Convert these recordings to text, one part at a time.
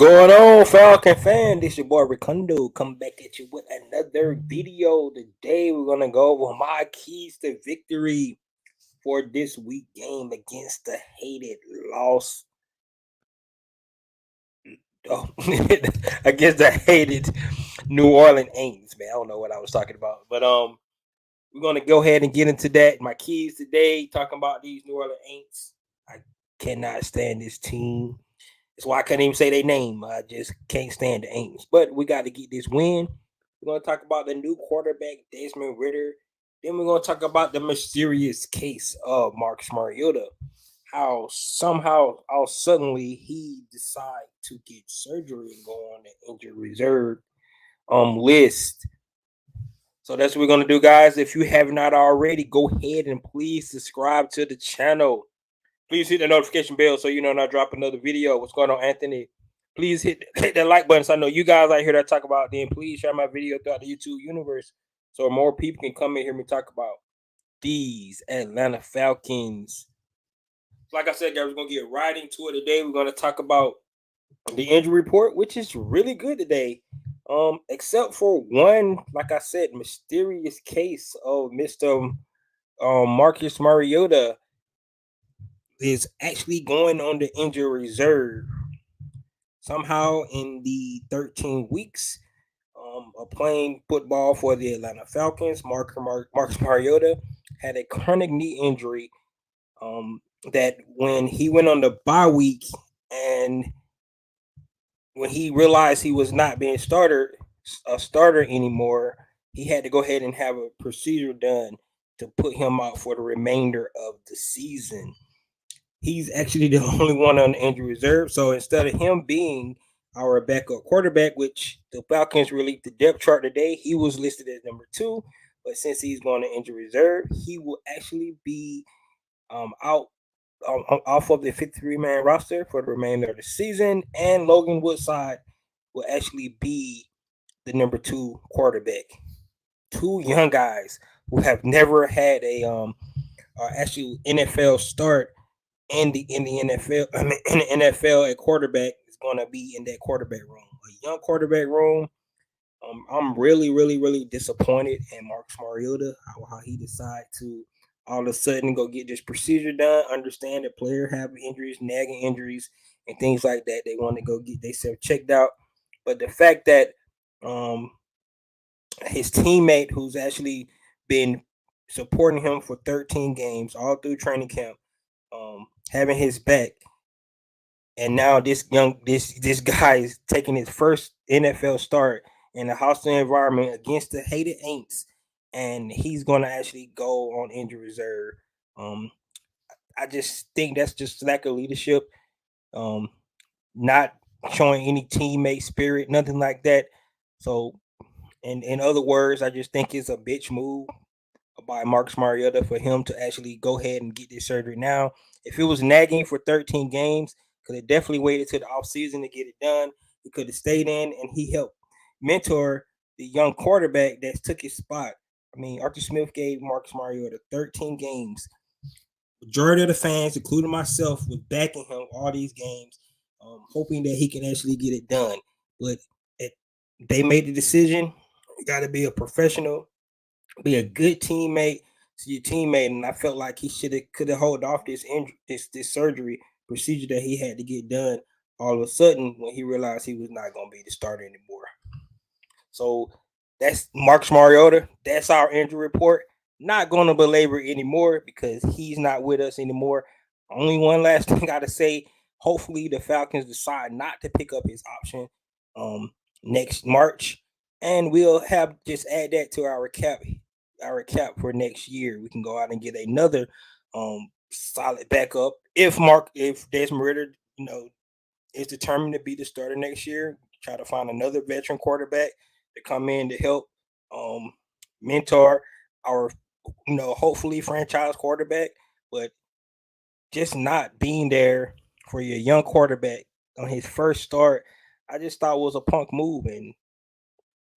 Going on, Falcon fan? This your boy Recondo coming back at you with another video. Today we're gonna go over my keys to victory for this week game against the hated loss. Oh, against the hated New Orleans A'ints, man. I don't know what I was talking about, but we're gonna go ahead and get into that. My keys today, talking about these New Orleans A'ints. I cannot stand this team. That's why I couldn't even say their name. I just can't stand the A'ints. But we got to get this win. We're going to talk about the new quarterback, Desmond Ritter. Then we're going to talk about the mysterious case of Marcus Mariota. How somehow, all suddenly, he decided to get surgery and go on the injured reserve list. So that's what we're going to do, guys. If you have not already, go ahead and please subscribe to the channel. Please hit the notification bell so you know when I drop another video. What's going on, Anthony? Please hit that like button so I know you guys out here that talk about. Then please share my video throughout the YouTube universe so more people can come and hear me talk about these Atlanta Falcons. Like I said, guys, we're going to get right into it today. We're going to talk about the injury report, which is really good today. Except for one, like I said, mysterious case of Mr. Marcus Mariota is actually going on the injury reserve. Somehow in the 13 weeks of playing football for the Atlanta Falcons, Marcus Mariota had a chronic knee injury that when he went on the bye week and when he realized he was not being a starter anymore, he had to go ahead and have a procedure done to put him out for the remainder of the season. He's actually the only one on the injury reserve. So instead of him being our backup quarterback, which the Falcons released the depth chart today, he was listed as number 2. But since he's going to injury reserve, he will actually be out off of the 53-man roster for the remainder of the season. And Logan Woodside will actually be the number 2 quarterback. 2 young guys who have never had a actual NFL start in the NFL. I mean, in the NFL, a quarterback is going to be in that quarterback room, a young quarterback room. I'm really disappointed in Marcus Mariota, how he decided to all of a sudden go get this procedure done. Understand that player have injuries, nagging injuries, and things like that. They want to go get themselves checked out. But the fact that his teammate, who's actually been supporting him for 13 games all through training camp, having his back, and now this guy is taking his first NFL start in a hostile environment against the hated A'ints, and he's going to actually go on injury reserve. I just think that's just lack of leadership, not showing any teammate spirit, nothing like that. So, in other words, I just think it's a bitch move by Marcus Mariota for him to actually go ahead and get this surgery now. If it was nagging for 13 games, could have definitely waited to the offseason to get it done. He could have stayed in and he helped mentor the young quarterback that took his spot. I mean, Arthur Smith gave Marcus Mariota 13 games. Majority of the fans, including myself, was backing him all these games, hoping that he can actually get it done. But they made the decision. You got to be a professional, be a good teammate to your teammate, and I felt like he could have held off this surgery procedure that he had to get done all of a sudden when he realized he was not going to be the starter anymore. So that's Marcus Mariota. That's our injury report. Not going to belabor anymore because he's not with us anymore. Only one last thing I got to say. Hopefully the Falcons decide not to pick up his option next March, and we'll have just add that to our cap for next year. We can go out and get another solid backup if Desmond Ritter, is determined to be the starter next year. Try to find another veteran quarterback to come in to help mentor our hopefully franchise quarterback, but just not being there for your young quarterback on his first start, I just thought was a punk move. And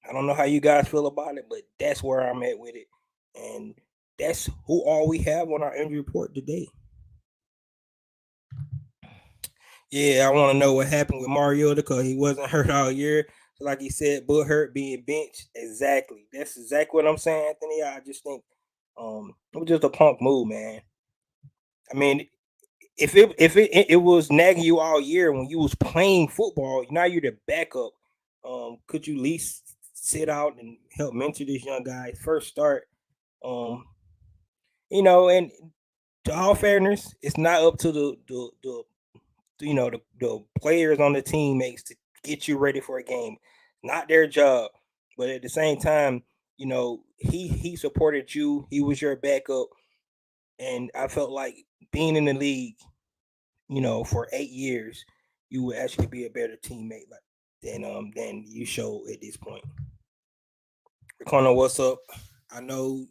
I don't know how you guys feel about it, but that's where I'm at with it. And that's all we have on our injury report today. Yeah, I want to know what happened with Mariota because he wasn't hurt all year. So like he said, butt hurt being benched. Exactly. That's exactly what I'm saying, Anthony. I just think it was just a punk move, man. I mean, if it was nagging you all year when you was playing football, now you're the backup. Could you at least sit out and help mentor this young guy first start? Um, and to all fairness, it's not up to the players on the team makes to get you ready for a game. Not their job. But at the same time, he supported you. He was your backup. And I felt like being in the league, for 8 years, you would actually be a better teammate than you show at this point. Recondo, what's up? I know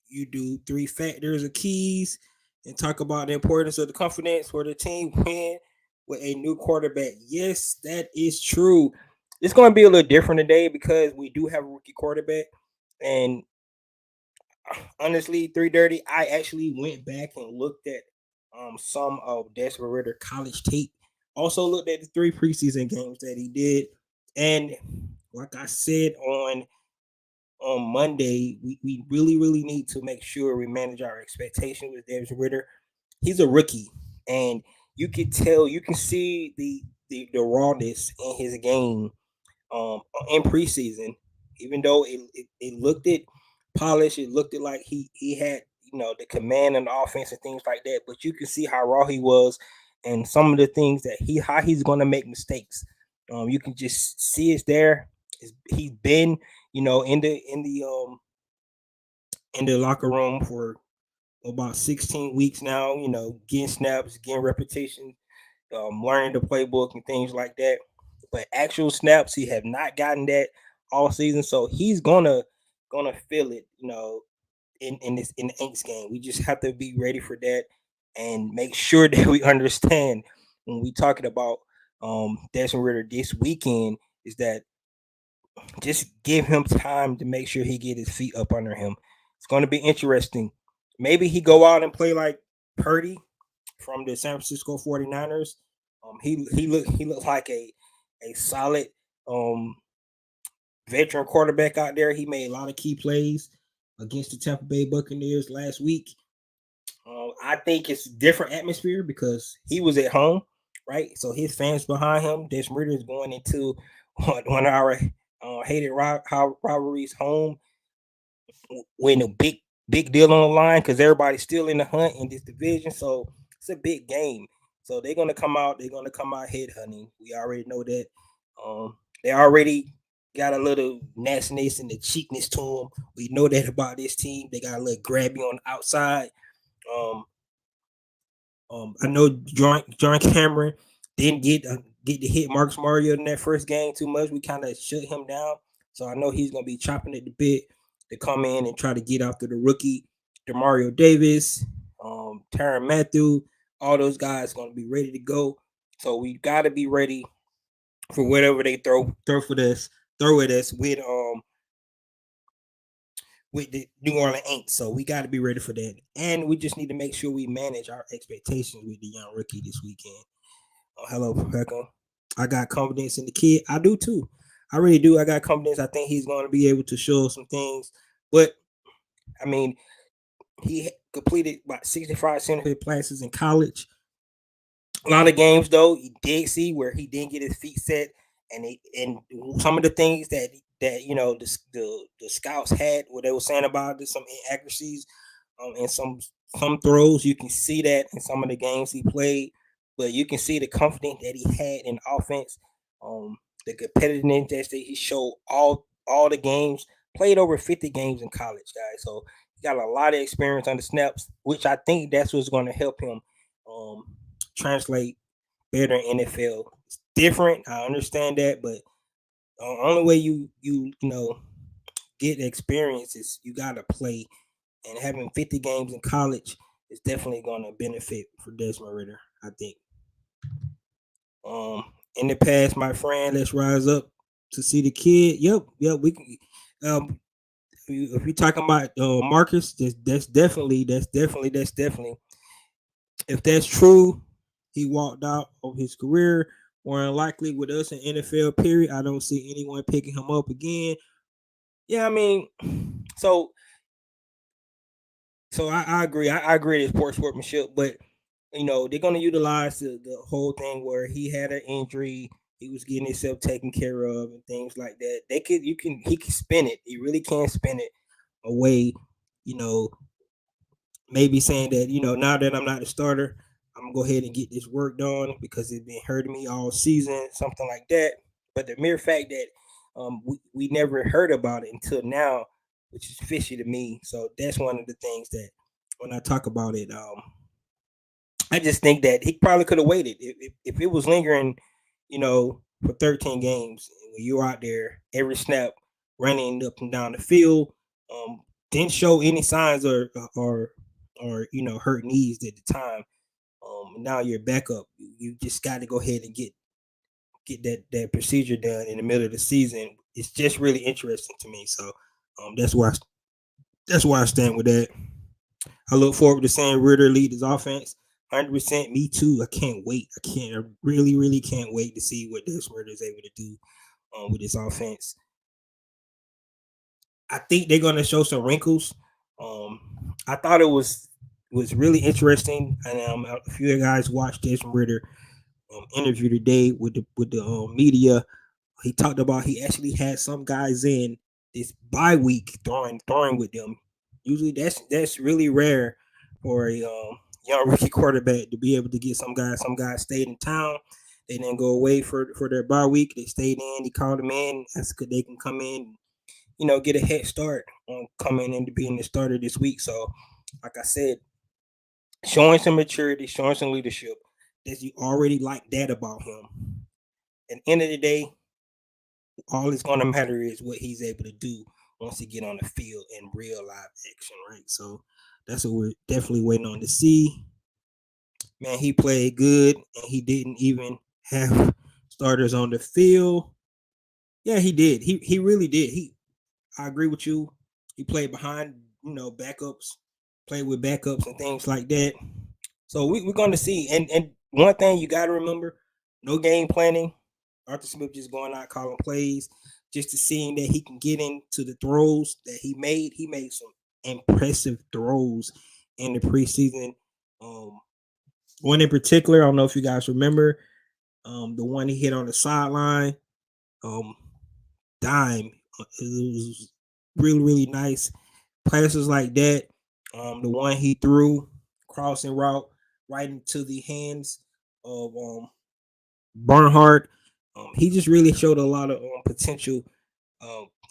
you do 3 factors of keys and talk about the importance of the confidence for the team win with a new quarterback. Yes, that is true. It's going to be a little different today because we do have a rookie quarterback. And honestly, 330, I actually went back and looked at some of Desmond Ritter college tape. Also looked at the 3 preseason games that he did. And like I said on Monday, we really, really need to make sure we manage our expectations with Davis Ritter. He's a rookie, and you can tell, you can see the rawness in his game in preseason. Even though it looked it polished, it looked it like he had the command and the offense and things like that. But you can see how raw he was, and some of the things that how he's going to make mistakes. You can just see it's there. He's been in the locker room for about 16 weeks now. Getting snaps, getting repetition, learning the playbook and things like that. But actual snaps, he have not gotten that all season, so he's gonna feel it. In the Aints game, we just have to be ready for that and make sure that we understand when we talking about Desmond Ritter this weekend is that just give him time to make sure he get his feet up under him. It's going to be interesting. Maybe he go out and play like Purdy from the San Francisco 49ers. He looked like a solid veteran quarterback out there. He made a lot of key plays against the Tampa Bay Buccaneers last week. I think it's a different atmosphere because he was at home, right? So his fans behind him. Desmond Ritter is going into one of our hated rivalries home when a big deal on the line because everybody's still in the hunt in this division. So it's a big game. So they're gonna come out. They're gonna come out head hunting. We already know that. They already got a little nastiness and the cheapness to them. We know that about this team. They got a little grabby on the outside. Um, I know John Cameron didn't get to hit Marcus Mariota in that first game too much. We kind of shut him down. So I know he's gonna be chopping at the bit to come in and try to get after the rookie, Demario Davis, Tyrann Mathieu. All those guys gonna be ready to go. So we gotta be ready for whatever they throw at us with the New Orleans Aints. So we got to be ready for that. And we just need to make sure we manage our expectations with the young rookie this weekend. Hello, Rebecca. I got confidence in the kid. I do too. I really do. I got confidence. I think he's going to be able to show some things. But, I mean, he completed about 65% of his classes in college. A lot of games, though, you did see where he didn't get his feet set. And some of the things that the scouts had, what they were saying about it, some inaccuracies, and some throws. You can see that in some of the games he played, but you can see the confidence that he had in offense, the competitiveness that he showed all the games. Played over 50 games in college, guys. So he got a lot of experience on the snaps, which I think that's what's going to help him translate better in NFL. It's different. I understand that, but the only way you get experience is you got to play, and having 50 games in college is definitely going to benefit for Desmond Ritter, I think. In the past, my friend, let's rise up to see the kid. Yep, we can. If you're talking about Marcus, that's definitely. If that's true, he walked out of his career. More than likely with us in NFL period, I don't see anyone picking him up again. Yeah, I mean, so I agree. I agree it's poor sportsmanship, but they're gonna utilize the whole thing where he had an injury, he was getting himself taken care of and things like that. He can spin it. He really can spin it away, you know, maybe saying that, now that I'm not a starter, I'm gonna go ahead and get this work done because it's been hurting me all season, something like that. But the mere fact that we never heard about it until now, which is fishy to me. So that's one of the things that when I talk about it, I just think that he probably could have waited if it was lingering, for 13 games. When you're out there every snap, running up and down the field, didn't show any signs or hurt knees at the time. Now you're back up. You just got to go ahead and get that procedure done in the middle of the season. It's just really interesting to me. So that's why I stand with that. I look forward to seeing Ritter lead his offense. 100%. Me too. I can't wait. I really, really can't wait to see what this Ritter is able to do with his offense. I think they're going to show some wrinkles. I thought it was really interesting, and a few guys watched this Ritter interview today with the media. He talked about he actually had some guys in this bye week throwing with them. Usually that's really rare for a young rookie quarterback to be able to get some guys. Some guys stayed in town. They didn't go away for their bye week. They stayed in. He called them in. That's good. They can come in, get a head start on coming into being the starter this week. So, like I said, showing some maturity, showing some leadership. That you already like that about him. At the end of the day, all it's going to matter is what he's able to do once he get on the field in real live action, right? So that's what we're definitely waiting on to see. Man, he played good, and he didn't even have starters on the field. Yeah, he did. He really did. I agree with you. He played behind, backups, played with backups and things like that. So we're going to see. And one thing you got to remember, no game planning. Arthur Smith just going out calling plays, just to seeing that he can get into the throws that he made. He made some impressive throws in the preseason. One in particular, I don't know if you guys remember, the one he hit on the sideline, dime. It was really, really nice passes like that. The one he threw crossing route right into the hands of Barnhart. He just really showed a lot of potential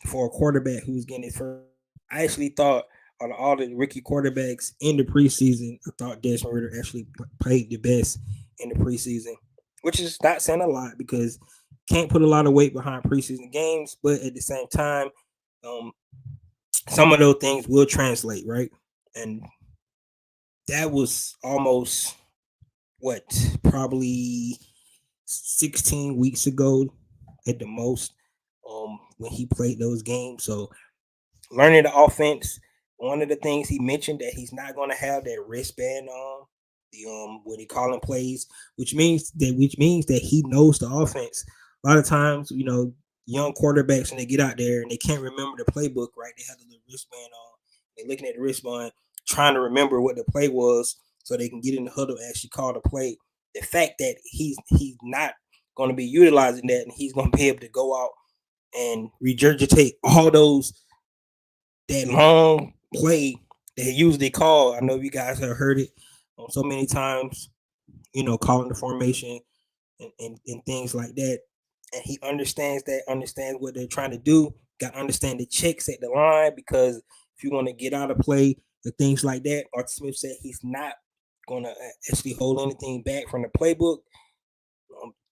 for a quarterback who's getting his first. I actually thought on all the rookie quarterbacks in the preseason, I thought Desmond Ritter actually played the best in the preseason, which is not saying a lot because can't put a lot of weight behind preseason games, but at the same time, some of those things will translate, right? And that was almost probably 16 weeks ago at the most, when he played those games. So learning the offense, one of the things he mentioned that he's not going to have that wristband on the when he calling plays, which means that he knows the offense. A lot of times, young quarterbacks when they get out there and they can't remember the playbook, right? They have the little wristband on. They're looking at the wristband, trying to remember what the play was so they can get in the huddle and actually call the play. The fact that he's not going to be utilizing that and he's going to be able to go out and regurgitate all that long play that he usually call. I know you guys have heard it so many times, calling the formation and things like that. And he understands what they're trying to do. Got to understand the checks at the line because if you want to get out of play and things like that, Arthur Smith said he's not going to actually hold anything back from the playbook.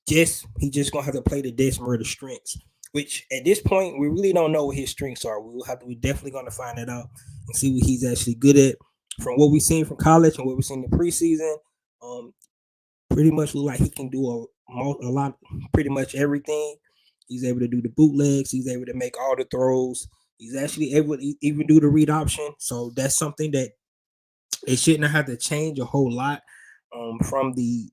He just gonna have to play the Desmond Ritter strengths, which at this point we really don't know what his strengths are. We're definitely gonna find that out and see what he's actually good at. From what we've seen from college and what we've seen in the preseason, pretty much look like he can do a lot, pretty much everything. He's able to do the bootlegs. He's able to make all the throws. He's actually able to even do the read option. So that's something that they shouldn't have to change a whole lot from the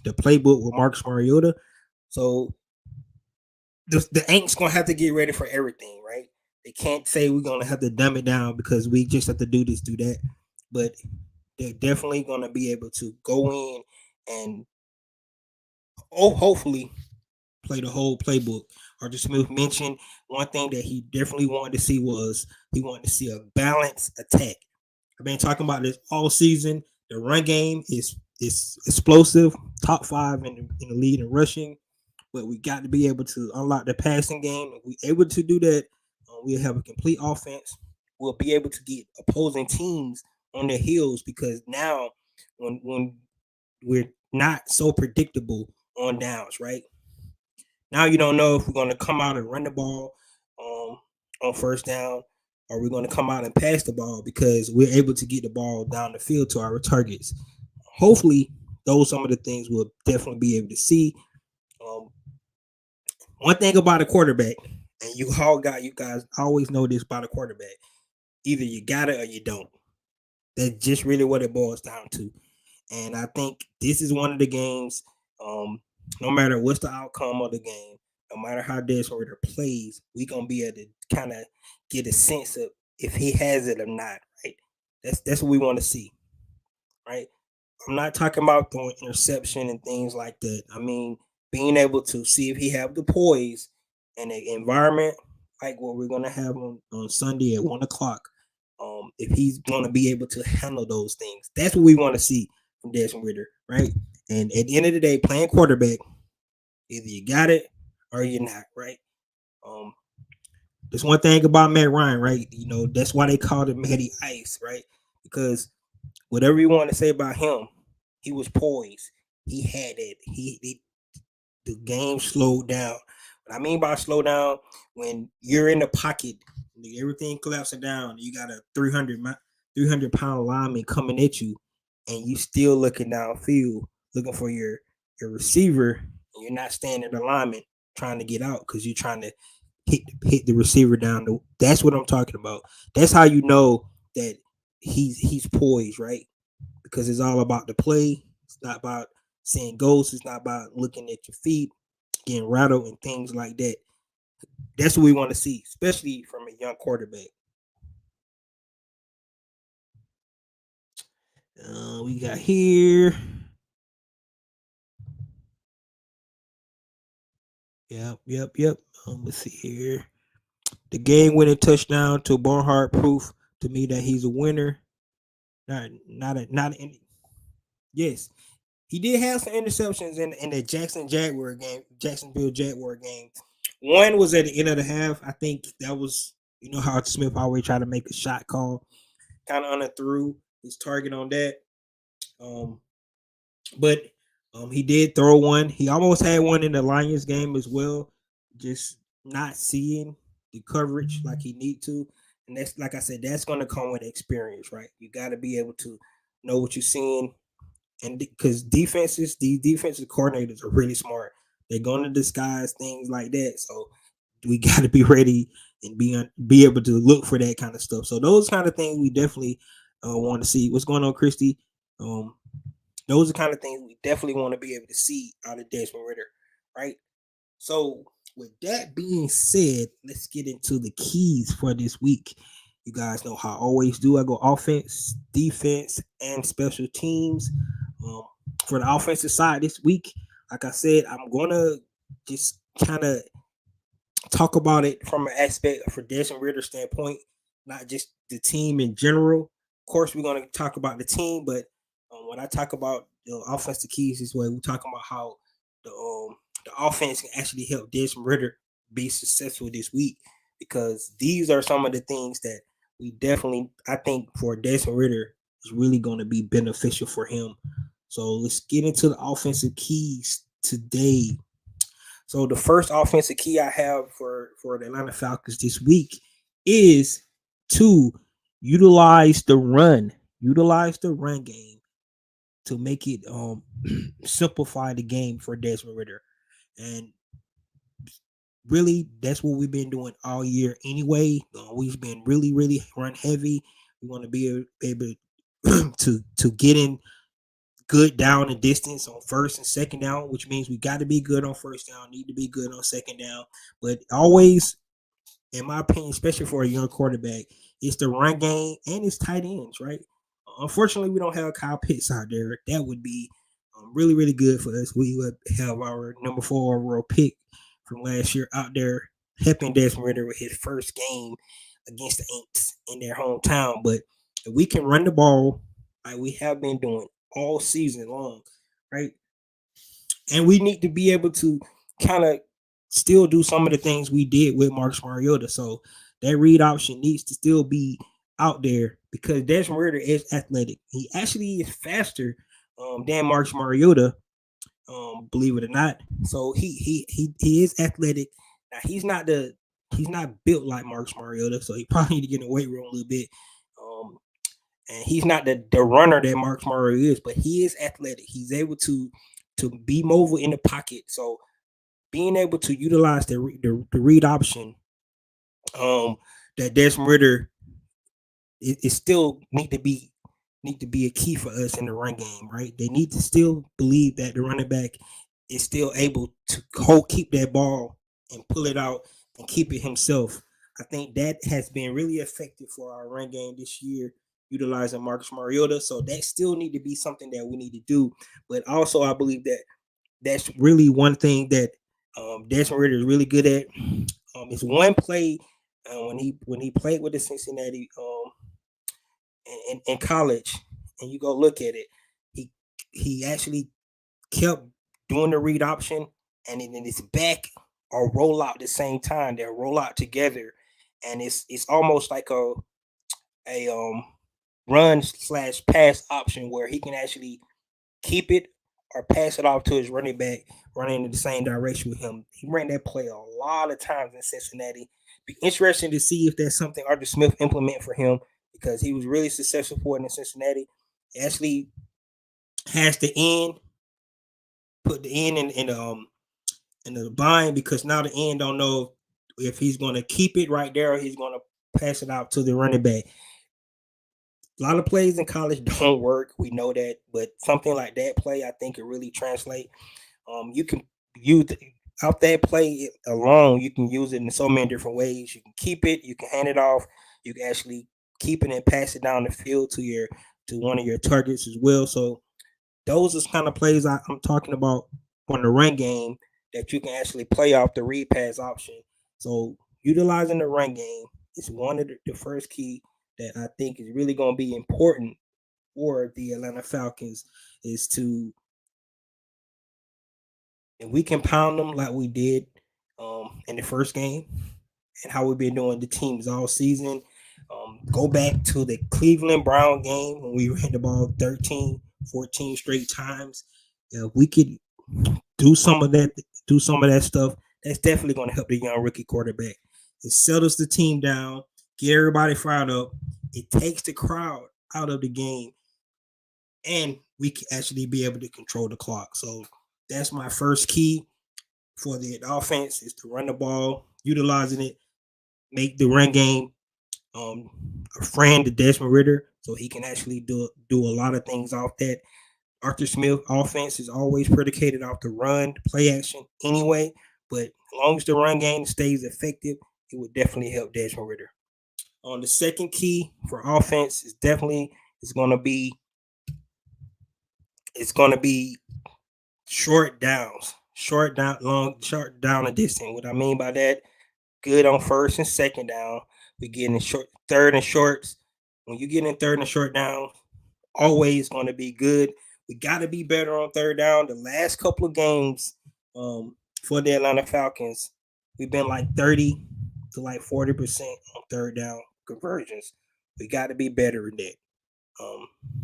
playbook with Marcus Mariota. So the Aints gonna have to get ready for everything, right? They can't say we're gonna have to dumb it down because we just have to do this, do that. But they're definitely gonna be able to go in and hopefully play the whole playbook. Arthur Smith mentioned one thing that he definitely wanted to see was he wanted to see a balanced attack. I've been talking about this all season. The run game is explosive, top 5 in the league in rushing, but we got to be able to unlock the passing game. If we're able to do that, we'll have a complete offense. We'll be able to get opposing teams on their heels because now when we're not so predictable on downs, right? Now you don't know if we're going to come out and run the ball on first down or we're going to come out and pass the ball because we're able to get the ball down the field to our targets. Hopefully, those some of the things we'll definitely be able to see. One thing about a quarterback, and you guys always know this about a quarterback: either you got it or you don't. That's just really what it boils down to. And I think this is one of the games. No matter what's the outcome of the game, no matter how Desmond Ritter plays, we gonna be able to kind of get a sense of if he has it or not. Right? That's what we want to see. Right? I'm not talking about throwing interception and things like that. I mean, being able to see if he have the poise and the environment like what we're gonna have on Sunday at 1 o'clock. If he's gonna be able to handle those things, that's what we want to see from Desmond Ritter, right? And at the end of the day, playing quarterback, either you got it or you're not, right? Um, there's one thing about Matt Ryan, right? You know, that's why they called him Matty Ice, right? Because whatever you want to say about him, he was poised. He had it. The game slowed down. What I mean by slow down, when you're in the pocket, everything collapsing down, you got a 300-pound lineman coming at you, and you still looking downfield, looking for your receiver, and you're not staying in alignment trying to get out because you're trying to hit the receiver down. That's what I'm talking about. That's how you know that he's poised, right? Because it's all about the play. It's not about seeing ghosts. It's not about looking at your feet, getting rattled, and things like that. That's what we want to see, especially from a young quarterback. We got here. Yep. Let's see here. The game-winning touchdown to Barnhart proof to me that he's a winner. Not any. Yes, he did have some interceptions in the Jacksonville Jaguar game. One was at the end of the half. I think that was, how Smith always try to make a shot call, kind of underthrew his target on that. But he did throw one. He almost had one in the Lions game as well, just not seeing the coverage like he need to. And that's, like I said, that's going to come with experience, right? You got to be able to know what you're seeing. And because these defensive coordinators are really smart. They're going to disguise things like that. So we got to be ready and be able to look for that kind of stuff. So those kind of things we definitely want to see. What's going on, Christy? Those are kind of things we definitely want to be able to see out of Desmond Ritter, right? So with that being said, let's get into the keys for this week. You guys know how I always do. I go offense, defense, and special teams. For the offensive side this week, like I said, I'm going to just kind of talk about it from an aspect for Desmond Ritter standpoint, not just the team in general. Of course, we're going to talk about the team, but when I talk about the offensive keys this way, we're talking about how the offense can actually help Desmond Ritter be successful this week, because these are some of the things that I think for Desmond Ritter is really going to be beneficial for him. So let's get into the offensive keys today. So the first offensive key I have for the Atlanta Falcons this week is to utilize the run game to make it simplify the game for Desmond Ritter. And really, that's what we've been doing all year anyway. We've been really, really run heavy. We want to be able to get in good down and distance on first and second down, which means we got to be good on first down, need to be good on second down. But always, in my opinion, especially for a young quarterback, it's the run game and it's tight ends, right? Unfortunately, we don't have Kyle Pitts out there. That would be really, really good for us. We would have our number 4 overall pick from last year out there helping Desmond Ridder with his first game against the A'ints in their hometown. But if we can run the ball like we have been doing all season long, right? And we need to be able to kind of still do some of the things we did with Marcus Mariota. So that read option needs to still be out there because Desmond Ridder is athletic. He actually is faster than Marcus Mariota, believe it or not. So he is athletic. Now he's not built like Marcus Mariota, so he probably need to get in the weight room a little bit. And he's not the runner that Marcus Mariota is, but he is athletic. He's able to be mobile in the pocket. So being able to utilize the read option, that Desmond Ridder it still need to be a key for us in the run game, right? They need to still believe that the running back is still able to keep that ball and pull it out and keep it himself. I think that has been really effective for our run game this year, utilizing Marcus Mariota. So that still need to be something that we need to do. But also, I believe that that's really one thing that Desmond Ridder is really good at. It's one play when he played with the Cincinnati in college, and you go look at it, he actually kept doing the read option, and then his back or roll out at the same time. They'll roll out together, and it's almost like a run / pass option where he can actually keep it or pass it off to his running back running in the same direction with him. He ran that play a lot of times in Cincinnati. Be interesting to see if that's something Arthur Smith implement for him because he was really successful for it in Cincinnati. He actually has the end, put the end in the bind because now the end don't know if he's going to keep it right there or he's going to pass it out to the running back. A lot of plays in college don't work. We know that, but something like that play, I think, it really translate. You can use out that play alone. You can use it in so many different ways. You can keep it. You can hand it off. You can actually keep it and pass it down the field to one of your targets as well. So those are kind of plays I'm talking about on the run game that you can actually play off the read pass option. So utilizing the run game is one of the first key that I think is really going to be important for the Atlanta Falcons is to, if we can pound them like we did in the first game and how we've been doing the teams all season, go back to the Cleveland Brown game when we ran the ball 13, 14 straight times. If we could do some of that stuff, that's definitely going to help the young rookie quarterback. It settles the team down, get everybody fired up. It takes the crowd out of the game, and we can actually be able to control the clock. So that's my first key for the offense is to run the ball, utilizing it, make the run game a friend to Desmond Ridder so he can actually do a lot of things off that. Arthur Smith offense is always predicated off the run, play action anyway. But as long as the run game stays effective, it would definitely help Desmond Ridder. On the second key for offense is definitely going to be short downs, short down and distance. What I mean by that, good on first and second down. We get in third and shorts. When you get in third and short down, always going to be good. We got to be better on third down. The last couple of games for the Atlanta Falcons, we've been like 30 to like 40% on third down conversions. We got to be better in that.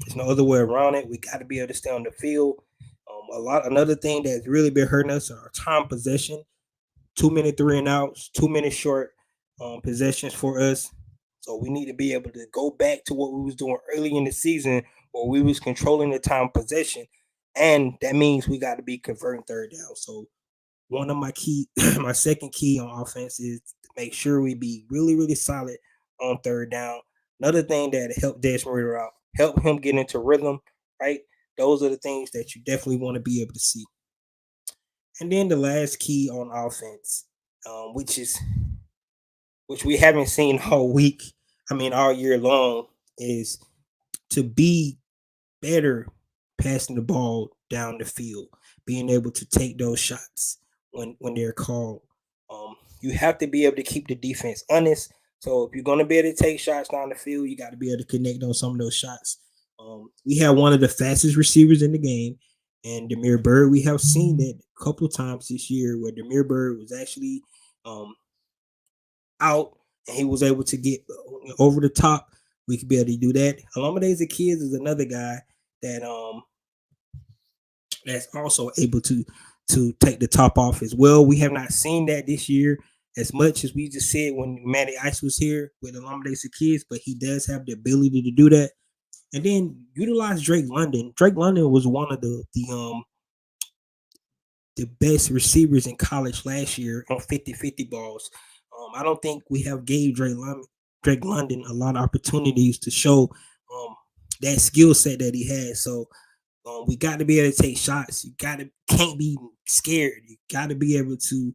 There's no other way around it. We got to be able to stay on the field. Another thing that's really been hurting us are time possession. 2 minute 3 and outs, 2 minute short possessions for us. So we need to be able to go back to what we was doing early in the season where we was controlling the time possession. And that means we got to be converting third down. So one of my my second key on offense is to make sure we be really, really solid on third down. Another thing that helped Desmond Ridder out, help him get into rhythm, right? those are the things that you definitely want to be able to see. And then the last key on offense, which we haven't seen all week, all year long, is to be better passing the ball down the field, being able to take those shots when they're called. You have to be able to keep the defense honest. So if you're going to be able to take shots down the field, you got to be able to connect on some of those shots. We have one of the fastest receivers in the game, and Demir Bird. We have seen that a couple of times this year where Demir Bird was actually out and he was able to get over the top. We could be able to do that. Olamide Zaccheaus is another guy that that's also able to take the top off as well. We have not seen that this year as much as we just said when Matty Ice was here with Olamide Zaccheaus, but he does have the ability to do that. And then utilize Drake London. Drake London was one of the best receivers in college last year on 50-50 balls. I don't think we have gave Drake London a lot of opportunities to show that skill set that he has. So we got to be able to take shots. You can't be scared. You got to be able to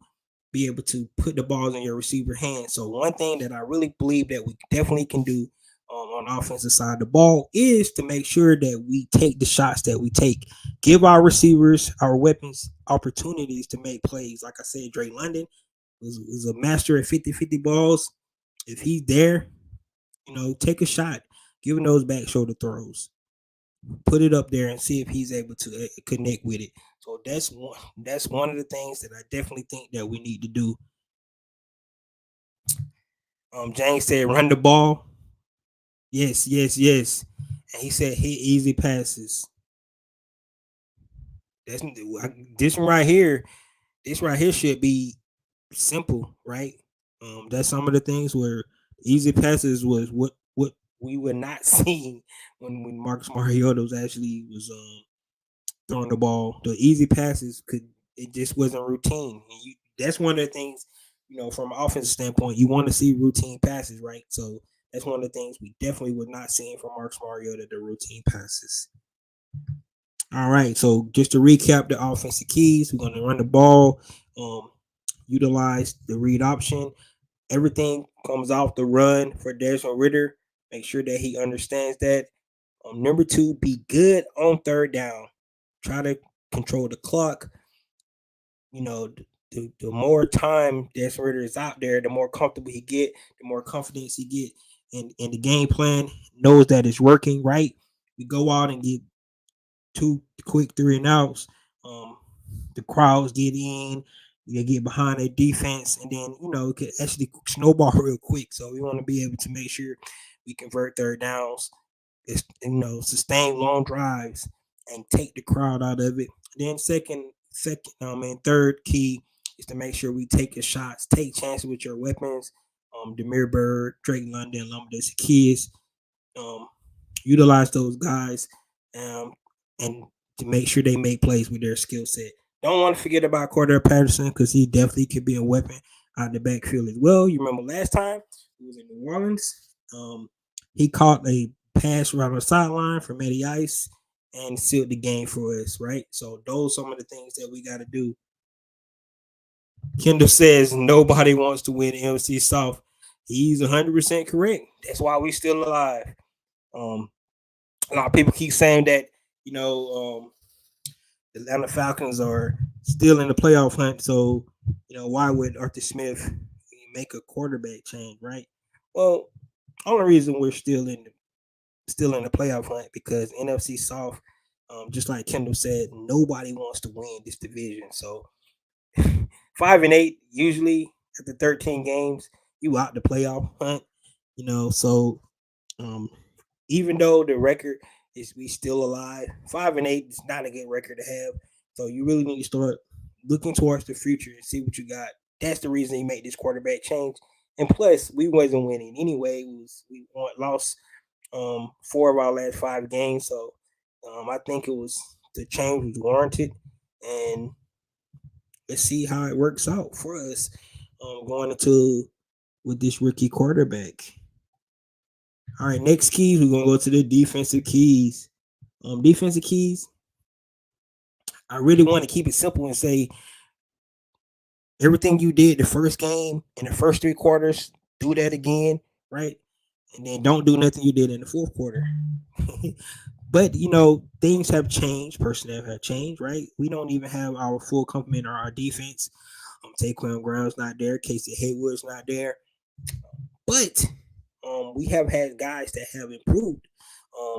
put the balls in your receiver hands. So one thing that I really believe that we definitely can do on the offensive side of the ball is to make sure that we take the shots that we take. Give our receivers, our weapons, opportunities to make plays. Like I said, Drake London is a master at 50-50 balls. If he's there, take a shot. Give him those back shoulder throws. Put it up there and see if he's able to connect with it. So that's one of the things that I definitely think that we need to do. James said, run the ball. Yes. And he said, hit easy passes. This right here should be simple, right? That's some of the things where easy passes was what we were not seeing when Marcus Mariota was throwing the ball. The easy passes it just wasn't routine. And that's one of the things, from an offensive standpoint, you want to see routine passes, right? So that's one of the things we definitely were not seeing from Marcus Mariota, the routine passes. All right, so just to recap the offensive keys, we're going to run the ball, utilize the read option. Everything comes off the run for Desmond Ridder. Make sure that he understands that. Number 2, be good on third down. Try to control the clock. The more time Desmond Ridder is out there, the more comfortable he get, the more confidence he get. And the game plan knows that it's working, right? We go out and get 2 quick 3 and outs. The crowds get in. They get behind their defense, and then it could actually snowball real quick. So we want to be able to make sure we convert third downs, sustain long drives, and take the crowd out of it. Then third key is to make sure we take the shots, take chances with your weapons. Demir Bird, Drake London, Olamide Zaccheaus. Utilize those guys, and to make sure they make plays with their skill set. Don't want to forget about Cordell Patterson because he definitely could be a weapon out the backfield as well. You remember last time he was in New Orleans. He caught a pass around the sideline for Matty Ice and sealed the game for us, right? So those are some of the things that we got to do. Kendall says nobody wants to win NFC South. He's 100% correct. That's why we're still alive. A lot of people keep saying that, the Atlanta Falcons are still in the playoff hunt. So, why would Arthur Smith make a quarterback change, right? Well, only reason we're still in the playoff hunt because NFC South, just like Kendall said, nobody wants to win this division. So 5-8 usually after 13 games, you out the playoff hunt. So even though the record is we still alive, 5-8 is not a good record to have. So you really need to start looking towards the future and see what you got. That's the reason he made this quarterback change. And plus, we wasn't winning anyway. We lost 4 of our last 5 games. So I think the change was warranted. And let's see how it works out for us going into with this rookie quarterback. All right, next keys, we're going to go to the defensive keys. Defensive keys, I really want to keep it simple and say everything you did the first game in the first 3 quarters, do that again, right? And then don't do nothing you did in the fourth quarter. But things have changed. Personnel have changed, right? We don't even have our full complement of our defense. Taquan Brown's not there. Casey Hayward's not there. But we have had guys that have improved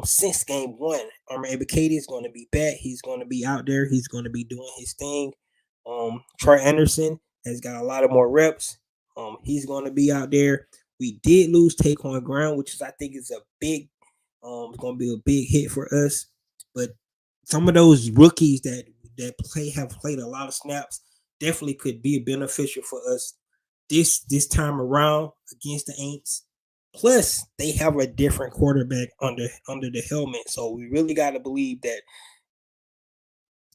since game one. Armor Ebiketie is going to be back. He's going to be out there. He's going to be doing his thing. Troy Anderson has got a lot of more reps. He's going to be out there. We did lose Taquan Brown, which is I think is a big, it's going to be a big hit for us. But some of those rookies that have played a lot of snaps definitely could be beneficial for us this time around against the A'ints. Plus, they have a different quarterback under the helmet, so we really got to believe that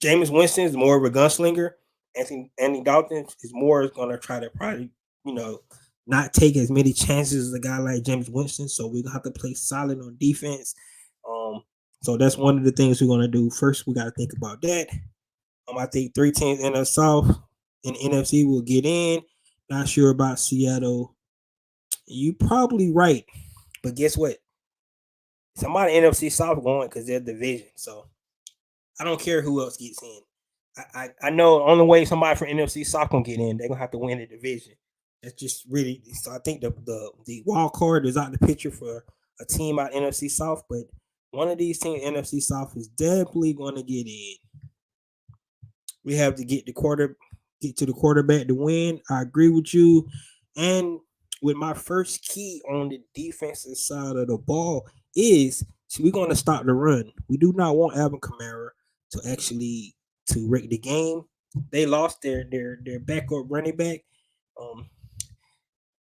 Jameis Winston is more of a gunslinger. Andy Dalton is more going to try to probably not take as many chances as a guy like Jameis Winston. So we're gonna have to play solid on defense. So that's one of the things we're gonna do. First, we got to think about that. I think 3 teams in the South and NFC will get in. Not sure about Seattle. You probably right, but guess what? Somebody NFC South going because they're division. So I don't care who else gets in. I know the only way somebody from NFC South can get in, they're gonna have to win the division. That's just really. So I think the wild card is out the picture for a team out NFC South, but one of these teams NFC South is definitely going to get in. We have to get to the quarterback to win. I agree with you. And with my first key on the defensive side of the ball is we're going to stop the run. We do not want Alvin Kamara to wreck the game. They lost their backup running back.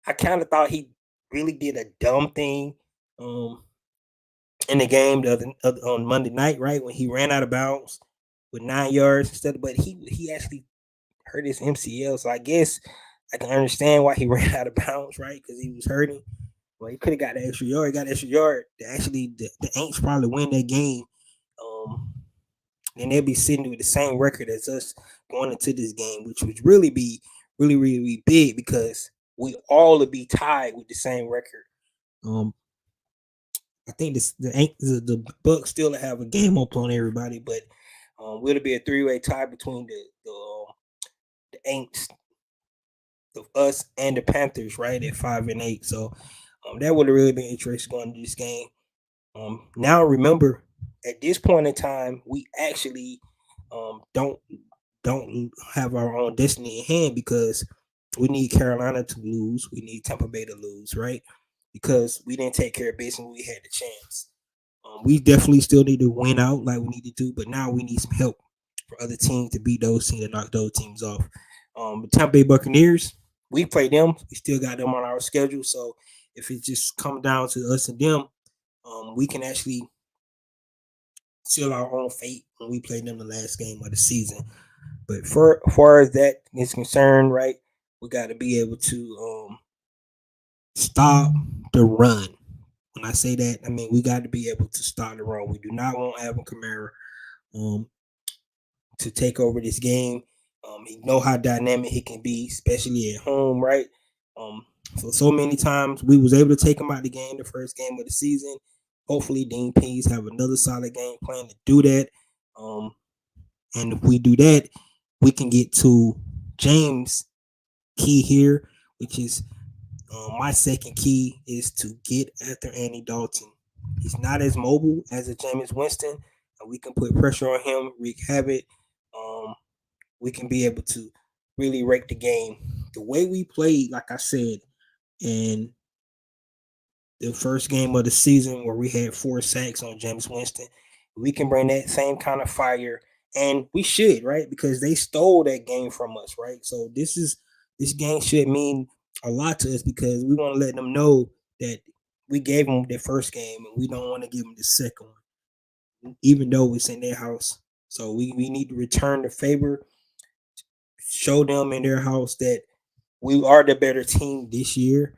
I kind of thought he really did a dumb thing in the game on Monday night, right, when he ran out of bounds with 9 yards instead. But he actually hurt his MCL, so I guess I can understand why he ran out of bounds, right? Because he was hurting. Well, he could have got the extra yard. He got the extra yard. Actually, the A'ints probably win that game. And they'll be sitting with the same record as us going into this game, which would really be really big because we all would be tied with the same record. I think the Bucks still have a game up on everybody, but will it be a 3-way tie between the A'ints, us, and the Panthers, right, at 5-8? So that would have really been interesting going to this game. Now remember, at this point in time, we actually don't have our own destiny in hand because we need Carolina to lose. We need Tampa Bay to lose, right? Because we didn't take care of business when we had the chance. We definitely still need to win out like we need to do, but now we need some help for other teams to beat those teams and knock those teams off. The Tampa Bay Buccaneers, we play them. We still got them on our schedule. So if it just comes down to us and them, we can actually seal our own fate when we play them the last game of the season. But for far as that is concerned, right, we got to be able to stop the run. When I say that, I mean we got to be able to stop the run. We do not want Alvin Kamara to take over this game. You know how dynamic he can be, especially at home, right? So many times we was able to take him out of the game, the first game of the season. Hopefully, Dean Pease have another solid game plan to do that. And if we do that, we can get to James' key here, which is my second key is to get after Andy Dalton. He's not as mobile as a Jameis Winston, and we can put pressure on him, wreak havoc. We can be able to really wreck the game. The way we played, like I said, in the first game of the season where we had 4 sacks on Jameis Winston, we can bring that same kind of fire, and we should, right? Because they stole that game from us, right? So this game should mean a lot to us because we want to let them know that we gave them their first game and we don't want to give them the second one, even though it's in their house. So we need to return the favor, show them in their house that we are the better team this year.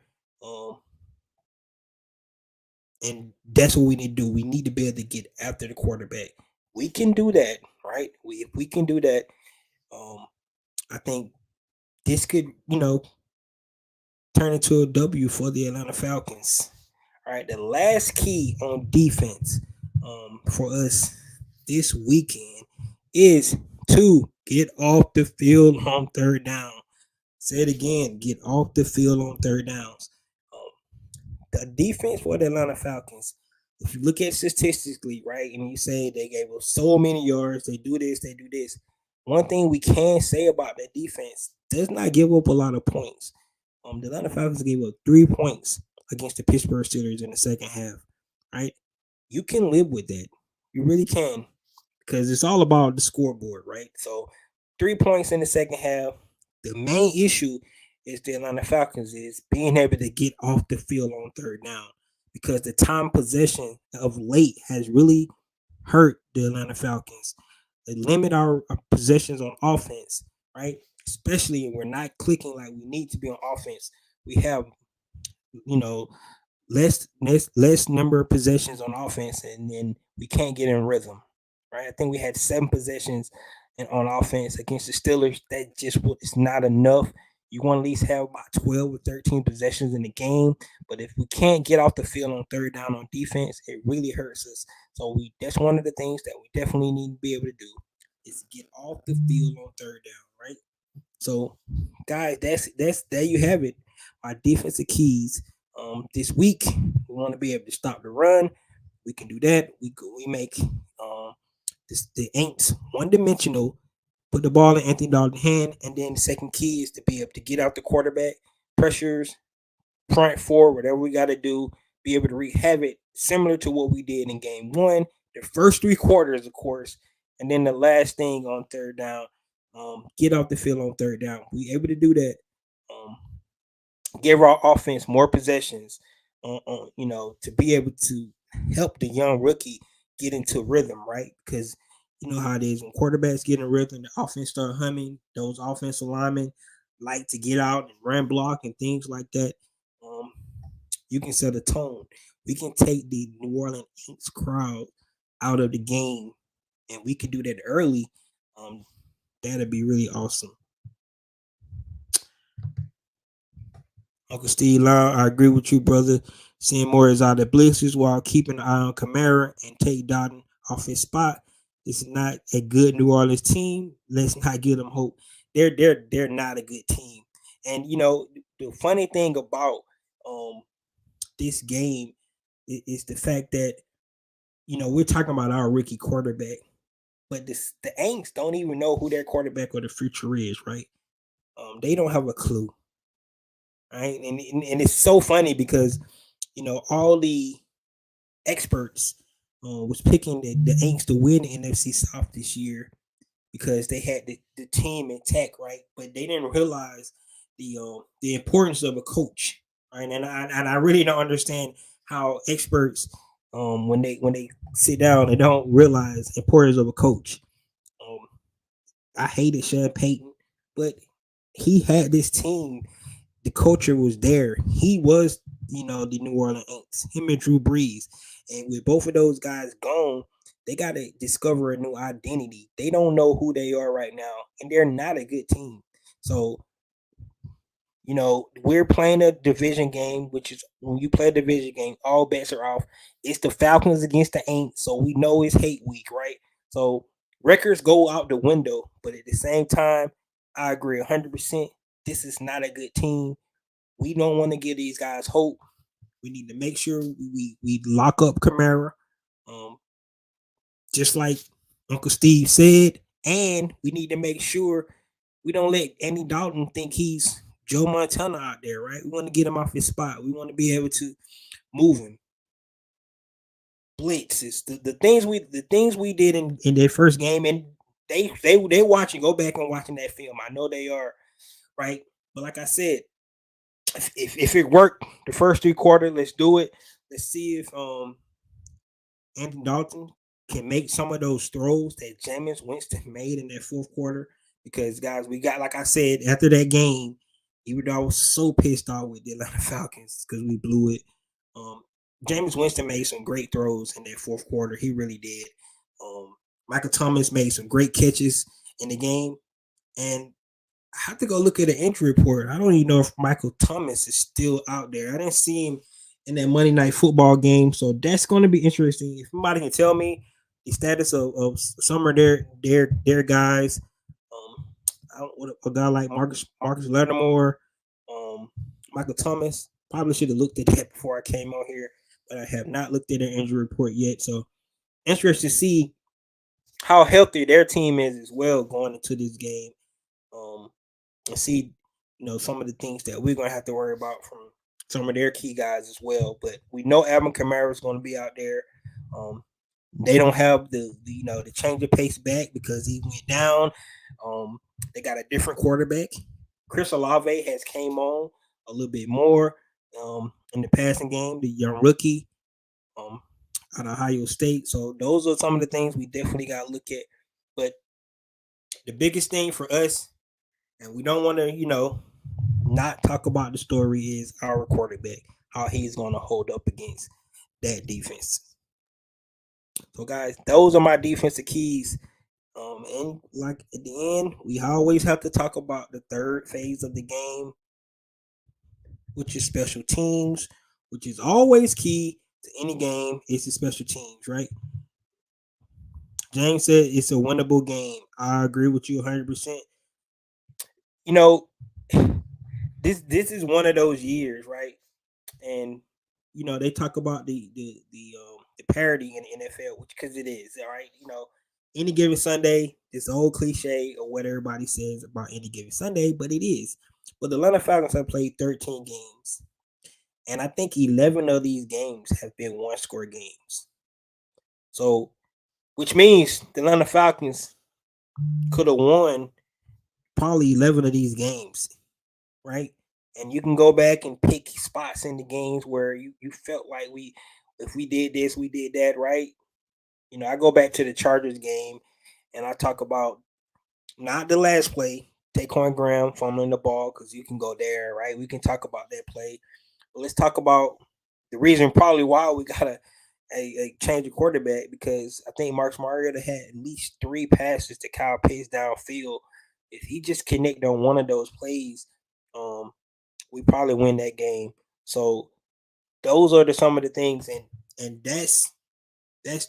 And that's what we need to do. We need to be able to get after the quarterback we can do that, right? If we can do that, I think this could, turn into a W for the Atlanta Falcons. All right, the last key on defense for us this weekend is to get off the field on third down. Say it again, get off the field on third downs. The defense for the Atlanta Falcons, if you look at statistically, right, and you say they gave us so many yards, they do this, they do this. One thing we can say about that defense does not give up a lot of points. The Atlanta Falcons gave up 3 points against the Pittsburgh Steelers in the second half, right? You can live with that. You really can, because it's all about the scoreboard, right? So 3 points in the second half. The main issue is the Atlanta Falcons is being able to get off the field on third down, because the time possession of late has really hurt the Atlanta Falcons. They limit our possessions on offense, right? Especially when we're not clicking like we need to be on offense. We have, you know, less number of possessions on offense, and then we can't get in rhythm, right? I think we had 7 possessions on offense against the Steelers. That just is not enough. You want to at least have about 12 or 13 possessions in the game. But if we can't get off the field on third down on defense, it really hurts us. So that's one of the things that we definitely need to be able to do is get off the field on third down, right? So, guys, that's there you have it. My defensive keys. This week we want to be able to stop the run. We can do that. We make the A'ints one dimensional. Put the ball in Anthony Dalton's hand, and then the second key is to be able to get out the quarterback pressures, front four, whatever we got to do. Be able to have it similar to what we did in game one. The first 3 quarters, of course, and then the last thing on third down. Get off the field on third down. We able to do that. Give our offense more possessions, to be able to help the young rookie get into rhythm, right? Because you know how it is when quarterbacks get in rhythm, the offense start humming. Those offensive linemen like to get out and run block and things like that. You can set a tone. We can take the New Orleans A'ints crowd out of the game, and we can do that early. That'd be really awesome. Uncle Steve Long, I agree with you, brother. Seeing more is out of blitzes while keeping an eye on Kamara and take Dalton off his spot. This is not a good New Orleans team. Let's not give them hope. They're not a good team. And the funny thing about this game is the fact that we're talking about our rookie quarterback, but the A'ints don't even know who their quarterback of the future is, right? They don't have a clue. Right, and it's so funny because all the experts was picking the A'ints to win the NFC South this year because they had the team intact, right? But they didn't realize the importance of a coach, right? And I really don't understand how experts when they sit down, they don't realize the importance of a coach. I hated Sean Payton, but he had this team. The culture was there. He was, the New Orleans A'ints. Him and Drew Brees, and with both of those guys gone, they got to discover a new identity. They don't know who they are right now, and they're not a good team. So, we're playing a division game, which is when you play a division game, all bets are off. It's the Falcons against the A'ints, so we know it's hate week, right? So records go out the window, but at the same time, I agree 100%. This is not a good team. We don't want to give these guys hope. We need to make sure we lock up Kamara, just like Uncle Steve said, and we need to make sure we don't let Andy Dalton think he's Joe Montana out there, right? We want to get him off his spot. We want to be able to move him. Blitzes, the things we did in their first game, and they watching. Go back and watching that film. I know they are, right? But like I said, if it worked the first 3 quarters, let's do it. Let's see if Andy Dalton can make some of those throws that Jameis Winston made in that fourth quarter. Because guys, we got, like I said, after that game, even though I was so pissed off with the Atlanta Falcons because we blew it. Jameis Winston made some great throws in that fourth quarter. He really did. Michael Thomas made some great catches in the game, and I have to go look at the injury report. I don't even know if Michael Thomas is still out there. I didn't see him in that Monday Night Football game, so that's going to be interesting. If somebody can tell me the status of some of their guys, I don't, a guy like Marcus Lattimore, um, Michael Thomas, probably should have looked at that before I came on here, but I have not looked at their injury report yet. So interesting to see how healthy their team is as well going into this game. Um, and see, some of the things that we're gonna have to worry about from some of their key guys as well. But we know Alvin Kamara is going to be out there. Um, they don't have the change of pace back because he went down. They got a different quarterback. Chris Olave has came on a little bit more in the passing game. The young rookie um, out of Ohio State. So those are some of the things we definitely got to look at. But the biggest thing for us, and we don't want to, not talk about the story, is our quarterback, how he's going to hold up against that defense. So, guys, those are my defensive keys. And like at the end, we always have to talk about the third phase of the game, which is special teams, which is always key to any game. It's the special teams, right? James said it's a winnable game. I agree with you 100%. You know, this is one of those years, right? And they talk about the parity in the NFL, which because it is, all right. Any given Sunday, this old cliche of what everybody says about any given Sunday, but it is. But the Atlanta Falcons have played 13 games, and I think 11 of these games have been one-score games. So, which means the Atlanta Falcons could have won probably 11 of these games, right? And you can go back and pick spots in the games where you felt like if we did this, we did that, right? I go back to the Chargers game and I talk about not the last play, Taquan Graham fumbling the ball, because you can go there, right? We can talk about that play. But let's talk about the reason probably why we got a change of quarterback, because I think Marcus Mariota had at least 3 passes to Kyle Pitts downfield. If he just connected on one of those plays, we probably win that game. So those are some of the things, and that's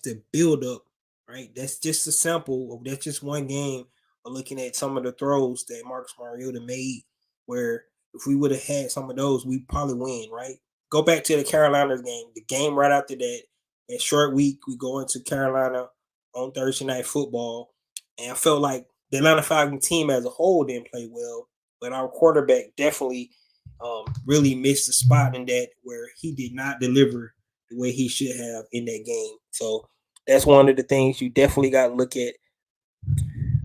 the build up, right? That's just a sample of that's just one game of looking at some of the throws that Marcus Mariota made. Where if we would have had some of those, we probably win, right? Go back to the Carolinas game. The game right after that short week, we go into Carolina on Thursday Night Football, and I felt like the Atlanta Falcons team as a whole didn't play well, but our quarterback definitely really missed the spot in that where he did not deliver the way he should have in that game. So that's one of the things you definitely got to look at.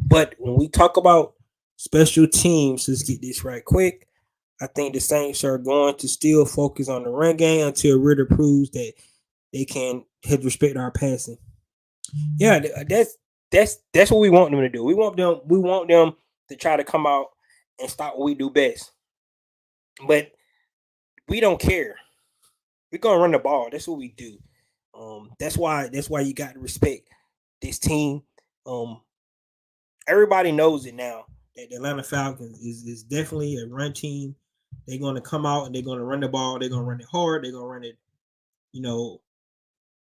But when we talk about special teams, let's get this right quick. I think the Saints are going to still focus on the run game until Ritter proves that they can respect our passing. Yeah, that's what we want them to do. We want them to try to come out and stop what we do best. But we don't care. We're gonna run the ball. That's what we do. That's why you got to respect this team. Everybody knows it now that the Atlanta Falcons is definitely a run team. They're gonna come out and they're gonna run the ball. They're gonna run it hard. They're gonna run it,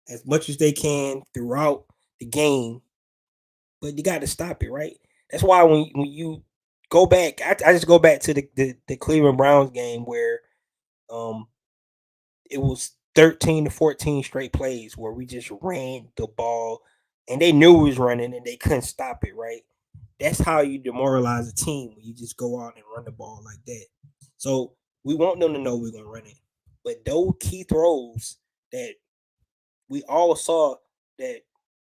as much as they can throughout the game. But you got to stop it, right? That's why when you go back, I just go back to the Cleveland Browns game where it was 13 to 14 straight plays where we just ran the ball and they knew it was running and they couldn't stop it, right? That's how you demoralize a team when you just go out and run the ball like that. So we want them to know we're going to run it. But those key throws that we all saw that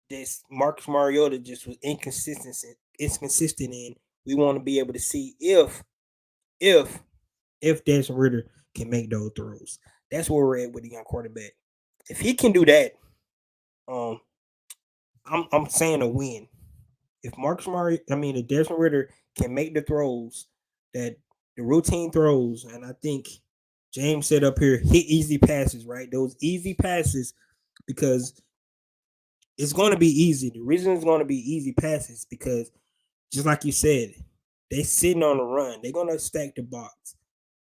this Marcus Mariota just was inconsistent in, we want to be able to see if Desmond Ritter can make those throws. That's where we're at with the young quarterback. If he can do that, I'm saying a win. If if Desmond Ritter can make the throws, that the routine throws, and I think James said up here, hit easy passes, right? Those easy passes, because it's going to be easy. The reason it's going to be easy passes because, just like you said, they sitting on the run. They're going to stack the box,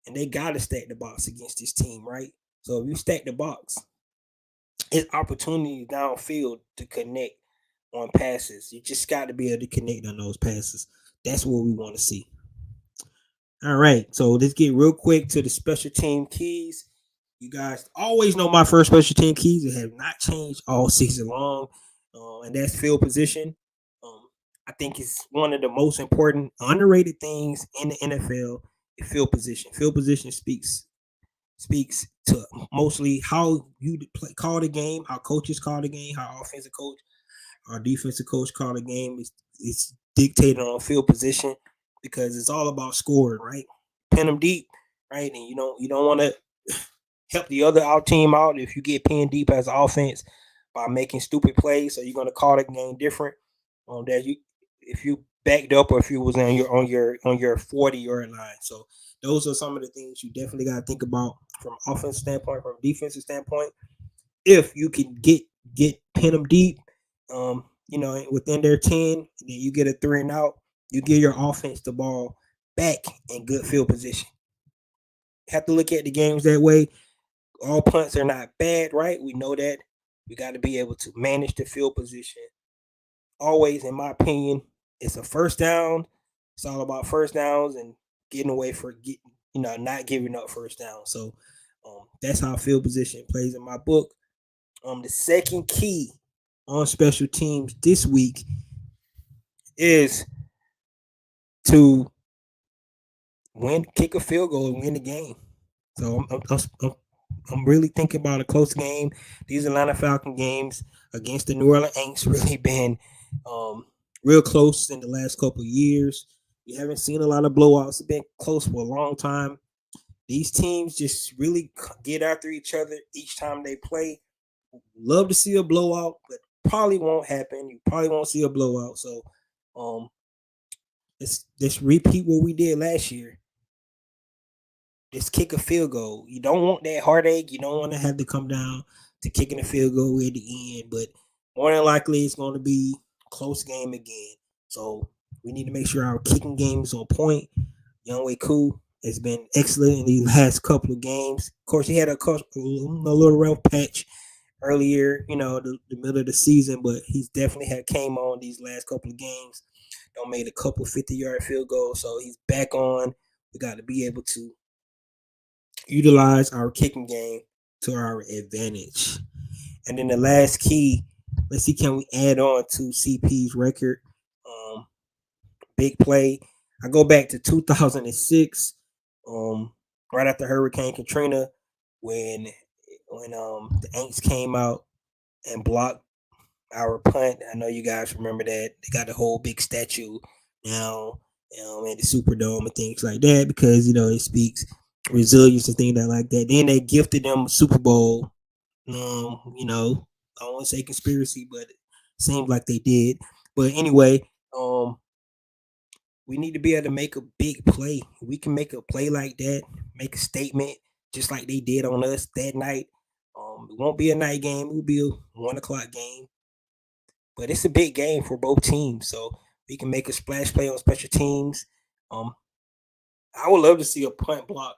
and they got to stack the box against this team, right? So if you stack the box, it's opportunity downfield to connect on passes. You just got to be able to connect on those passes. That's what we want to see. All right, so let's get real quick to the special team keys. You guys always know my first special team keys. It have not changed all season long, and that's field position. I think it's one of the most important, underrated things in the NFL. Is field position. Field position speaks to mostly how you call the game, how coaches call the game, how offensive coach, our defensive coach call the game. It's dictated on field position because it's all about scoring, right? Pin them deep, right? And you don't want to help the other out team out if you get pinned deep as an offense by making stupid plays. So you're gonna call the game different. That you if you backed up or if you was on your 40-yard line. So those are some of the things you definitely got to think about from offensive standpoint, from defensive standpoint. If you can get pin them deep, within their 10, and then you get a 3 and out, you give your offense the ball back in good field position. You have to look at the games that way. All punts are not bad, right? We know that. We got to be able to manage the field position. Always, in my opinion, it's a first down. It's all about first downs and getting away for not giving up first down. So that's how field position plays in my book. The second key on special teams this week is to kick a field goal and win the game. So I'm really thinking about a close game. These Atlanta Falcon games against the New Orleans A'ints really been real close in the last couple of years. You haven't seen a lot of blowouts. It's been close for a long time. These teams just really get after each other each time they play. Love to see a blowout, but probably won't happen. You probably won't see a blowout. So let's repeat what we did last year. Just kick a field goal. You don't want that heartache. You don't want to have to come down to kicking a field goal at the end, but more than likely it's going to be a close game again. So we need to make sure our kicking game is on point. Younghoe Koo has been excellent in the last couple of games. Of course, he had a little rough patch earlier, the middle of the season, but he's definitely came on these last couple of games. Made a couple 50-yard field goals, so he's back on. We got to be able to utilize our kicking game to our advantage. And then the last key, let's see, can we add on to CP's record? Big play. I go back to 2006, right after Hurricane Katrina, when the A'ints came out and blocked our punt. I know you guys remember that. They got the whole big statue now in the Superdome and things like that because, it speaks resilience and things like that. Then they gifted them a Super Bowl. I don't want to say conspiracy, but it seemed like they did. But anyway, we need to be able to make a big play. We can make a play like that, make a statement, just like they did on us that night. It won't be a night game. It will be a 1:00 game. But it's a big game for both teams. So we can make a splash play on special teams. I would love to see a punt block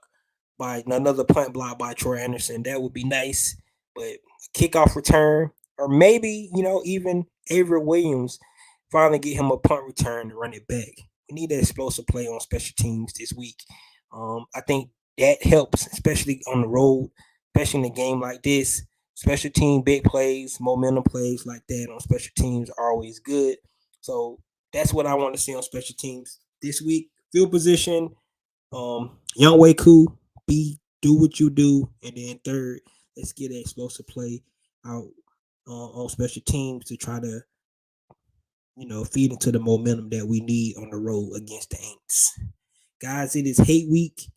by another punt block by Troy Anderson. That would be nice. But kickoff return, or maybe, even Avery Williams, finally get him a punt return to run it back. We need that explosive play on special teams this week. I think that helps, especially on the road, especially in a game like this. Special team big plays, momentum plays like that on special teams are always good. So that's what I want to see on special teams this week. Field position, Younghoe Koo, do what you do, and then third, let's get an explosive play out on special teams to try to, feed into the momentum that we need on the road against the A'ints. Guys, it is hate week.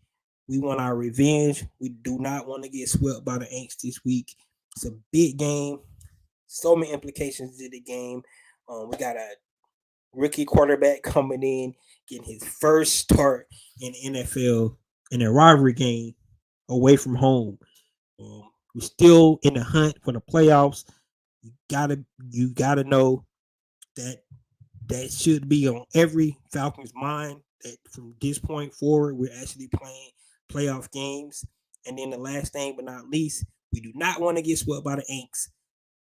We want our revenge. We do not want to get swept by the A'ints this week. It's a big game. So many implications to the game. We got a rookie quarterback coming in, getting his first start in the NFL in a rivalry game away from home. We're still in the hunt for the playoffs. You gotta know that that should be on every Falcons mind. That from this point forward, we're actually playing playoff games. And then the last thing but not least, we do not want to get swept by the Aints.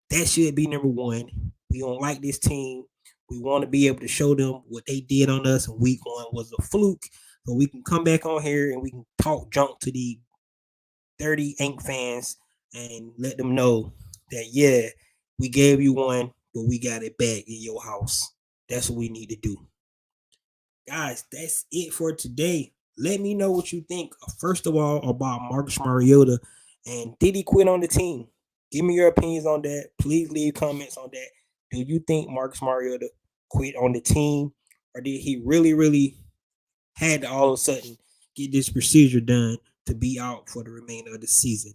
That should be number one. We don't like this team. We want to be able to show them what they did on us in week one was a fluke. So we can come back on here and we can talk junk to the 30 Ain't fans and let them know that, yeah, we gave you one, but we got it back in your house. That's what we need to do. Guys, that's it for today. Let me know what you think, first of all, about Marcus Mariota and did he quit on the team? Give me your opinions on that. Please leave comments on that. Do you think Marcus Mariota quit on the team, or did he really had to all of a sudden get this procedure done to be out for the remainder of the season?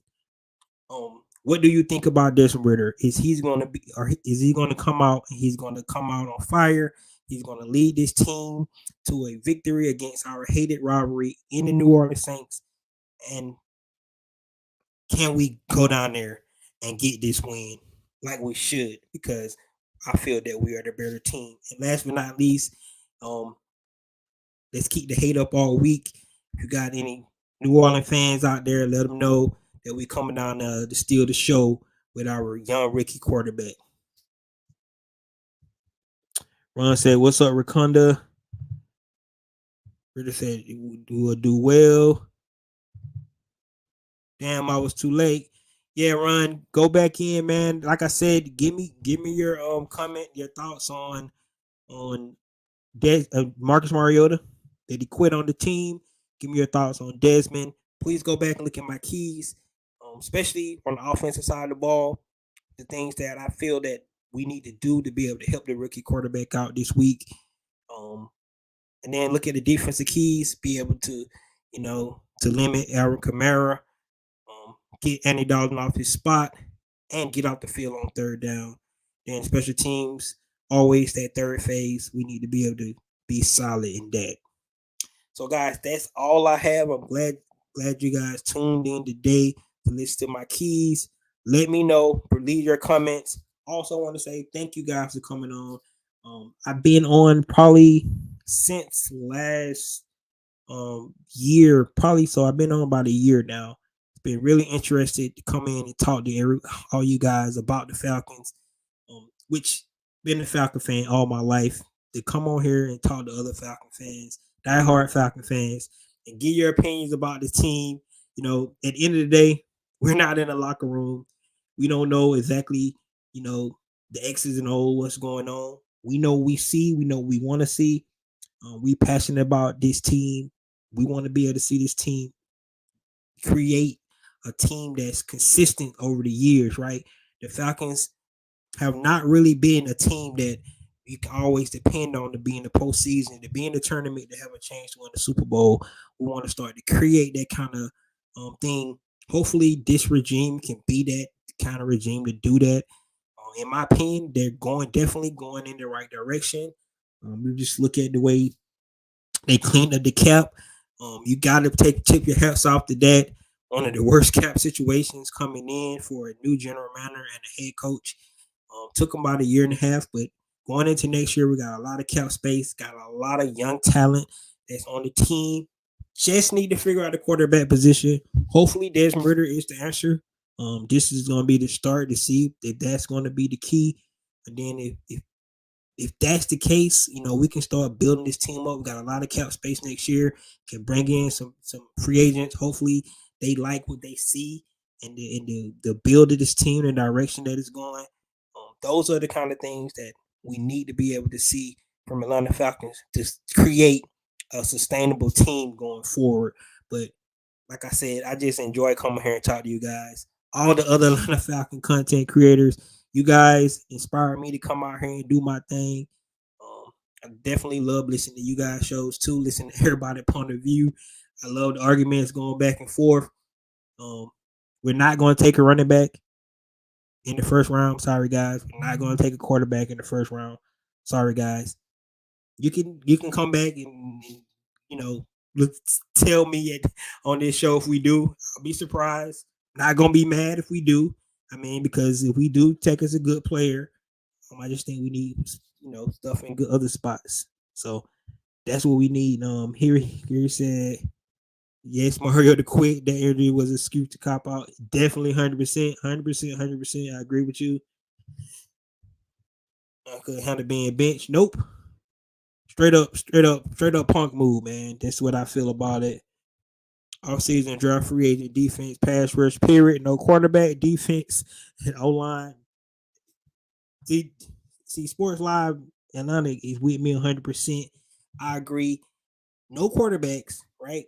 What do you think about Desmond Ritter? Is he going to be, or is he going to come out and he's going to come out on fire? He's going to lead this team to a victory against our hated rivalry in the New Orleans Saints. And can we go down there and get this win like we should? Because I feel that we are the better team. And last but not least, let's keep the hate up all week. If you got any New Orleans fans out there, let them know that we coming down to steal the show with our young rookie quarterback. Ron said, "What's up, Recondo?" Ritter said, "We'll do well." Damn, I was too late. Yeah, Ron, go back in, man. Like I said, give me your comment, your thoughts on Marcus Mariota. Did he quit on the team? Give me your thoughts on Desmond. Please go back and look at my keys, especially on the offensive side of the ball. The things that I feel that we need to do to be able to help the rookie quarterback out this week. And then look at the defensive keys, be able to, to limit Aaron Kamara, get Andy Dalton off his spot, and get off the field on third down. Then special teams, always that third phase. We need to be able to be solid in that. So, guys, that's all I have. I'm glad you guys tuned in today to listen to my keys. Let me know. Leave your comments. Also, want to say thank you guys for coming on. I've been on probably since last year, probably. So I've been on about a year now. It's been really interested to come in and talk to all you guys about the Falcons, which been a Falcon fan all my life. To come on here and talk to other Falcon fans, diehard Falcon fans, and give your opinions about the team. At the end of the day, we're not in a locker room. We don't know exactly, the X's and O's, what's going on. We know we see. We know we want to see. We passionate about this team. We want to be able to see this team create a team that's consistent over the years, right? The Falcons have not really been a team that you can always depend on to be in the postseason, to be in the tournament, to have a chance to win the Super Bowl. We want to start to create that kind of thing. Hopefully, this regime can be that kind of regime to do that. In my opinion, they're definitely going in the right direction. We just look at the way they cleaned up the cap. You got to tip your hats off to that. One of the worst cap situations coming in for a new general manager and a head coach. Took them about a year and a half, but going into next year, we got a lot of cap space, got a lot of young talent that's on the team. Just need to figure out the quarterback position. Hopefully, Desmond Ritter is the answer. This is going to be the start to see if that's going to be the key. And then if that's the case, we can start building this team up. We got a lot of cap space next year. Can bring in some free agents. Hopefully, they like what they see and the build of this team, the direction that it's going. Those are the kind of things that we need to be able to see from Atlanta Falcons to create a sustainable team going forward. But like I said, I just enjoy coming here and talk to you guys. All the other Atlanta Falcon content creators, you guys inspire me to come out here and do my thing. I definitely love listening to you guys' shows too, listening to everybody's point of view. I love the arguments going back and forth. We're not going to take a running back in the first round. Sorry, guys. We're not going to take a quarterback in the first round. Sorry, guys. You can come back and tell me on this show if we do. I'll be surprised. Not going to be mad if we do. I mean, because if we do take as a good player, I just think we need stuff in good other spots. So that's what we need. Here said, yes, Mariota quit. That injury was an excuse to cop out. Definitely 100%, 100%, 100%. I agree with you. I couldn't handle being benched. Nope. Straight up punk move, man. That's what I feel about it. Off-season draft free agent defense, pass rush, period. No quarterback, defense, O-line. See, Sports Live Atlanta is with me 100%. I agree. No quarterbacks, right?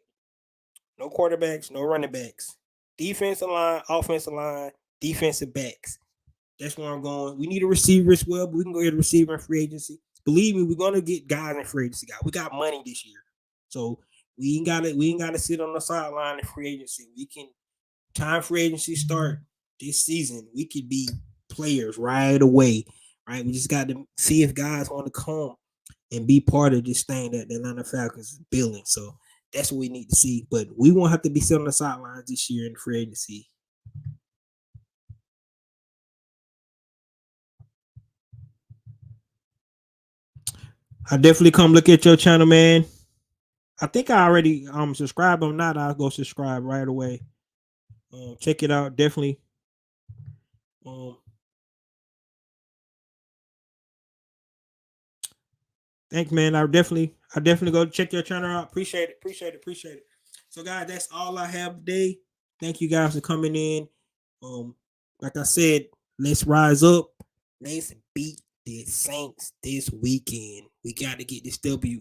No quarterbacks, no running backs. Defensive line, offensive line, defensive backs. That's where I'm going. We need a receiver as well, but we can go get a receiver in free agency. Believe me, we're gonna get guys in free agency. We got money this year, so we ain't gotta sit on the sideline in free agency. We can time free agency start this season. We could be players right away, right? We just got to see if guys want to come and be part of this thing that the Atlanta Falcons is building. So that's what we need to see. But we won't have to be sitting on the sidelines this year in free agency. I definitely come look at your channel, man. I think I already subscribed or not. I'll go subscribe right away. Check it out, definitely. Thanks, man. I definitely go check your channel out. Appreciate it. So, guys, that's all I have today. Thank you guys for coming in. Like I said, let's rise up. Let's beat the Saints this weekend. We got to get this W.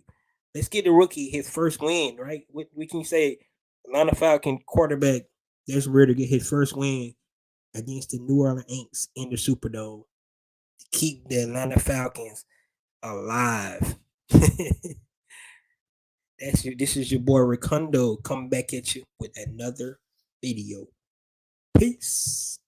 Let's get the rookie his first win, right? We can say Atlanta Falcon quarterback. There's where to get his first win against the New Orleans A'ints in the Superdome to keep the Atlanta Falcons alive. This is your boy Recondo coming back at you with another video. Peace.